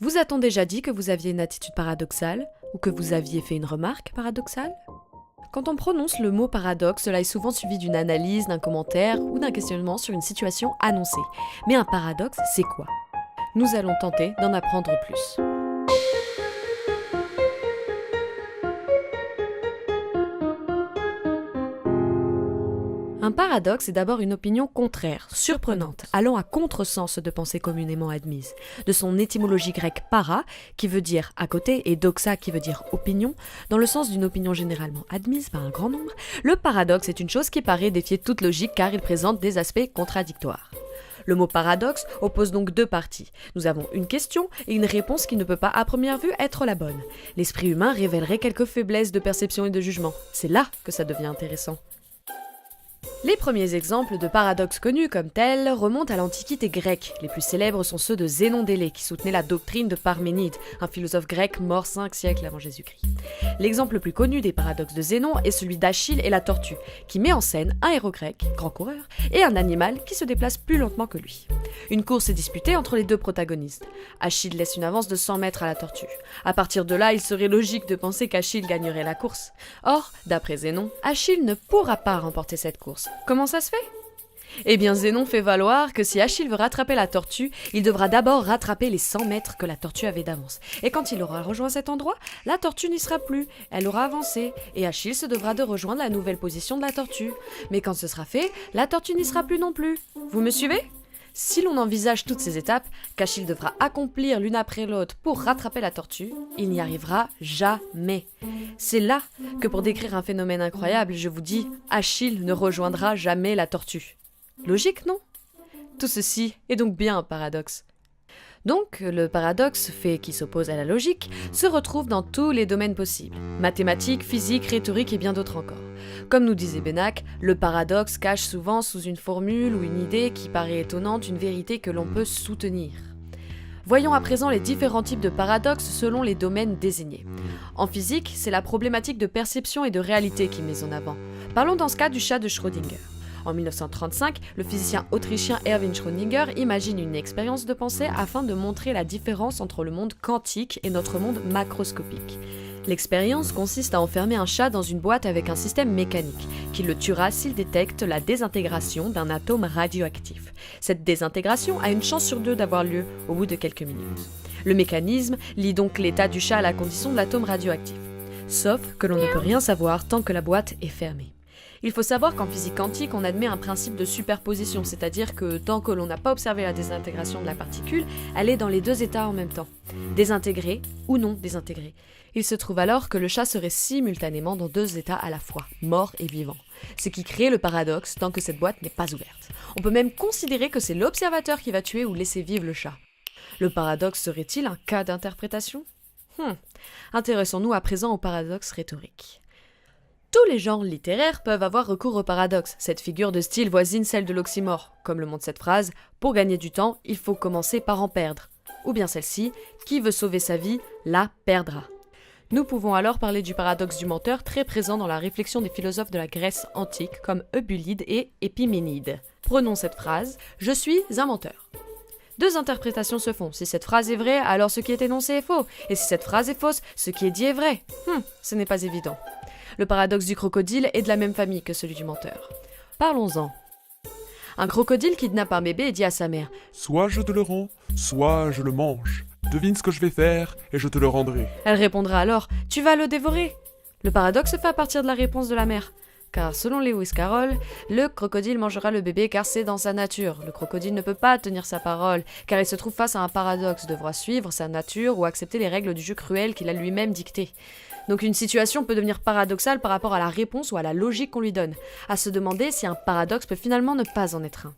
Vous a-t-on déjà dit que vous aviez une attitude paradoxale ou que vous aviez fait une remarque paradoxale ? Quand on prononce le mot paradoxe, cela est souvent suivi d'une analyse, d'un commentaire ou d'un questionnement sur une situation annoncée. Mais un paradoxe, c'est quoi ? Nous allons tenter d'en apprendre plus. Un paradoxe est d'abord une opinion contraire, surprenante, allant à contresens de pensées communément admises. De son étymologie grecque para, qui veut dire à côté, et doxa, qui veut dire opinion, dans le sens d'une opinion généralement admise par un grand nombre, le paradoxe est une chose qui paraît défier toute logique car il présente des aspects contradictoires. Le mot paradoxe oppose donc deux parties. Nous avons une question et une réponse qui ne peut pas à première vue être la bonne. L'esprit humain révélerait quelques faiblesses de perception et de jugement. C'est là que ça devient intéressant. Les premiers exemples de paradoxes connus comme tels remontent à l'Antiquité grecque. Les plus célèbres sont ceux de Zénon d'Élée, qui soutenait la doctrine de Parménide, un philosophe grec mort 5 siècles avant Jésus-Christ. L'exemple le plus connu des paradoxes de Zénon est celui d'Achille et la tortue, qui met en scène un héros grec, grand coureur, et un animal qui se déplace plus lentement que lui. Une course est disputée entre les deux protagonistes. Achille laisse une avance de 100 mètres à la tortue. À partir de là, il serait logique de penser qu'Achille gagnerait la course. Or, d'après Zénon, Achille ne pourra pas remporter cette course. Comment ça se fait ? Eh bien, Zénon fait valoir que si Achille veut rattraper la tortue, il devra d'abord rattraper les 100 mètres que la tortue avait d'avance. Et quand il aura rejoint cet endroit, la tortue n'y sera plus, elle aura avancé, et Achille se devra de rejoindre la nouvelle position de la tortue. Mais quand ce sera fait, la tortue n'y sera plus non plus. Vous me suivez ? Si l'on envisage toutes ces étapes, qu'Achille devra accomplir l'une après l'autre pour rattraper la tortue, il n'y arrivera jamais. C'est là que pour décrire un phénomène incroyable, je vous dis « Achille ne rejoindra jamais la tortue ». Logique, non ? Tout ceci est donc bien un paradoxe. Donc, le paradoxe, fait qui s'oppose à la logique, se retrouve dans tous les domaines possibles. Mathématiques, physique, rhétorique et bien d'autres encore. Comme nous disait Bénac, le paradoxe cache souvent sous une formule ou une idée qui paraît étonnante une vérité que l'on peut soutenir. Voyons à présent les différents types de paradoxes selon les domaines désignés. En physique, c'est la problématique de perception et de réalité qui est mise en avant. Parlons dans ce cas du chat de Schrödinger. En 1935, le physicien autrichien Erwin Schrödinger imagine une expérience de pensée afin de montrer la différence entre le monde quantique et notre monde macroscopique. L'expérience consiste à enfermer un chat dans une boîte avec un système mécanique, qui le tuera s'il détecte la désintégration d'un atome radioactif. Cette désintégration a une chance sur 2 d'avoir lieu au bout de quelques minutes. Le mécanisme lie donc l'état du chat à la condition de l'atome radioactif. Sauf que l'on ne peut rien savoir tant que la boîte est fermée. Il faut savoir qu'en physique quantique, on admet un principe de superposition, c'est-à-dire que tant que l'on n'a pas observé la désintégration de la particule, elle est dans les deux états en même temps, désintégrée ou non désintégrée. Il se trouve alors que le chat serait simultanément dans 2 états à la fois, mort et vivant. Ce qui crée le paradoxe tant que cette boîte n'est pas ouverte. On peut même considérer que c'est l'observateur qui va tuer ou laisser vivre le chat. Le paradoxe serait-il un cas d'interprétation ? Intéressons-nous à présent au paradoxe rhétorique. Tous les genres littéraires peuvent avoir recours au paradoxe. Cette figure de style voisine celle de l'oxymore. Comme le montre cette phrase, pour gagner du temps, il faut commencer par en perdre. Ou bien celle-ci, qui veut sauver sa vie, la perdra. Nous pouvons alors parler du paradoxe du menteur très présent dans la réflexion des philosophes de la Grèce antique comme Eubulide et Épiménide. Prenons cette phrase, je suis un menteur. 2 interprétations se font. Si cette phrase est vraie, alors ce qui est énoncé est faux. Et si cette phrase est fausse, ce qui est dit est vrai. Ce n'est pas évident. Le paradoxe du crocodile est de la même famille que celui du menteur. Parlons-en. Un crocodile kidnappe un bébé et dit à sa mère « Soit je te le rends, soit je le mange. Devine ce que je vais faire et je te le rendrai. » Elle répondra alors « Tu vas le dévorer !» Le paradoxe se fait à partir de la réponse de la mère. Car selon Lewis Carroll, le crocodile mangera le bébé car c'est dans sa nature. Le crocodile ne peut pas tenir sa parole, car il se trouve face à un paradoxe, devra suivre sa nature ou accepter les règles du jeu cruel qu'il a lui-même dictées. Donc une situation peut devenir paradoxale par rapport à la réponse ou à la logique qu'on lui donne, à se demander si un paradoxe peut finalement ne pas en être un.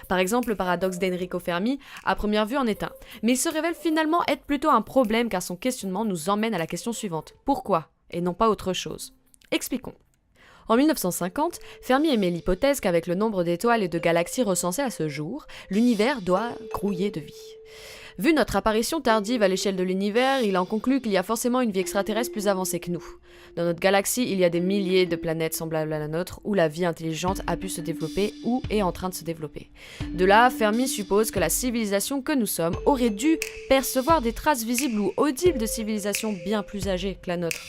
Par exemple, le paradoxe d'Enrico Fermi, à première vue en est un, mais il se révèle finalement être plutôt un problème car son questionnement nous emmène à la question suivante. Pourquoi ? Et non pas autre chose. Expliquons. En 1950, Fermi émet l'hypothèse qu'avec le nombre d'étoiles et de galaxies recensées à ce jour, l'univers doit grouiller de vie. Vu notre apparition tardive à l'échelle de l'univers, il en conclut qu'il y a forcément une vie extraterrestre plus avancée que nous. Dans notre galaxie, il y a des milliers de planètes semblables à la nôtre où la vie intelligente a pu se développer ou est en train de se développer. De là, Fermi suppose que la civilisation que nous sommes aurait dû percevoir des traces visibles ou audibles de civilisations bien plus âgées que la nôtre.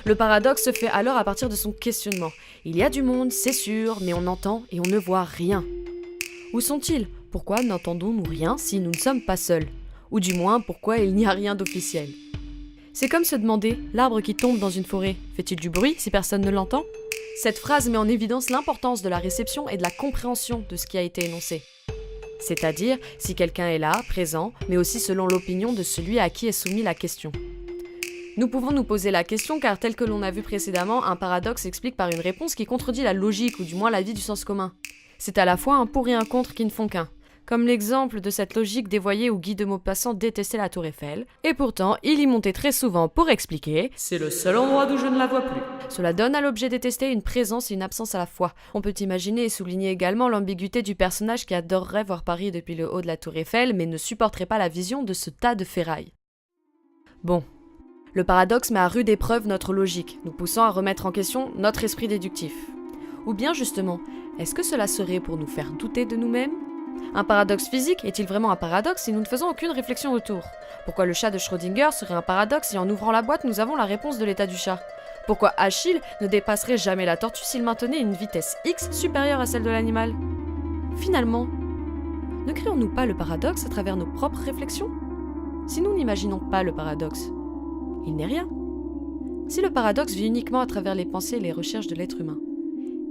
Le paradoxe se fait alors à partir de son questionnement. Il y a du monde, c'est sûr, mais on entend et on ne voit rien. Où sont-ils ? Pourquoi n'entendons-nous rien si nous ne sommes pas seuls ? Ou du moins, pourquoi il n'y a rien d'officiel ? C'est comme se demander, l'arbre qui tombe dans une forêt, fait-il du bruit si personne ne l'entend ? Cette phrase met en évidence l'importance de la réception et de la compréhension de ce qui a été énoncé. C'est-à-dire si quelqu'un est là, présent, mais aussi selon l'opinion de celui à qui est soumise la question. Nous pouvons nous poser la question car tel que l'on a vu précédemment, un paradoxe s'explique par une réponse qui contredit la logique ou du moins l'avis du sens commun. C'est à la fois un pour et un contre qui ne font qu'un. Comme l'exemple de cette logique dévoyée où Guy de Maupassant détestait la tour Eiffel, et pourtant il y montait très souvent pour expliquer « c'est le seul endroit d'où je ne la vois plus ». Cela donne à l'objet détesté une présence et une absence à la fois. On peut imaginer et souligner également l'ambiguïté du personnage qui adorerait voir Paris depuis le haut de la tour Eiffel mais ne supporterait pas la vision de ce tas de ferraille. Bon. Le paradoxe met à rude épreuve notre logique, nous poussant à remettre en question notre esprit déductif. Ou bien justement, est-ce que cela serait pour nous faire douter de nous-mêmes ? Un paradoxe physique est-il vraiment un paradoxe si nous ne faisons aucune réflexion autour ? Pourquoi le chat de Schrödinger serait un paradoxe si en ouvrant la boîte nous avons la réponse de l'état du chat ? Pourquoi Achille ne dépasserait jamais la tortue s'il maintenait une vitesse X supérieure à celle de l'animal ? Finalement, ne créons-nous pas le paradoxe à travers nos propres réflexions ? Si nous n'imaginons pas le paradoxe, il n'est rien. Si le paradoxe vit uniquement à travers les pensées et les recherches de l'être humain,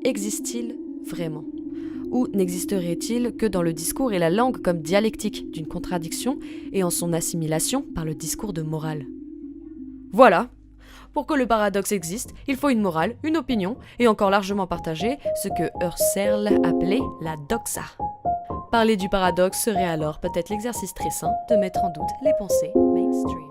existe-t-il vraiment ? Ou n'existerait-il que dans le discours et la langue comme dialectique d'une contradiction et en son assimilation par le discours de morale ? Voilà. Pour que le paradoxe existe, il faut une morale, une opinion, et encore largement partagée, ce que Husserl appelait la doxa. Parler du paradoxe serait alors peut-être l'exercice très sain de mettre en doute les pensées mainstream.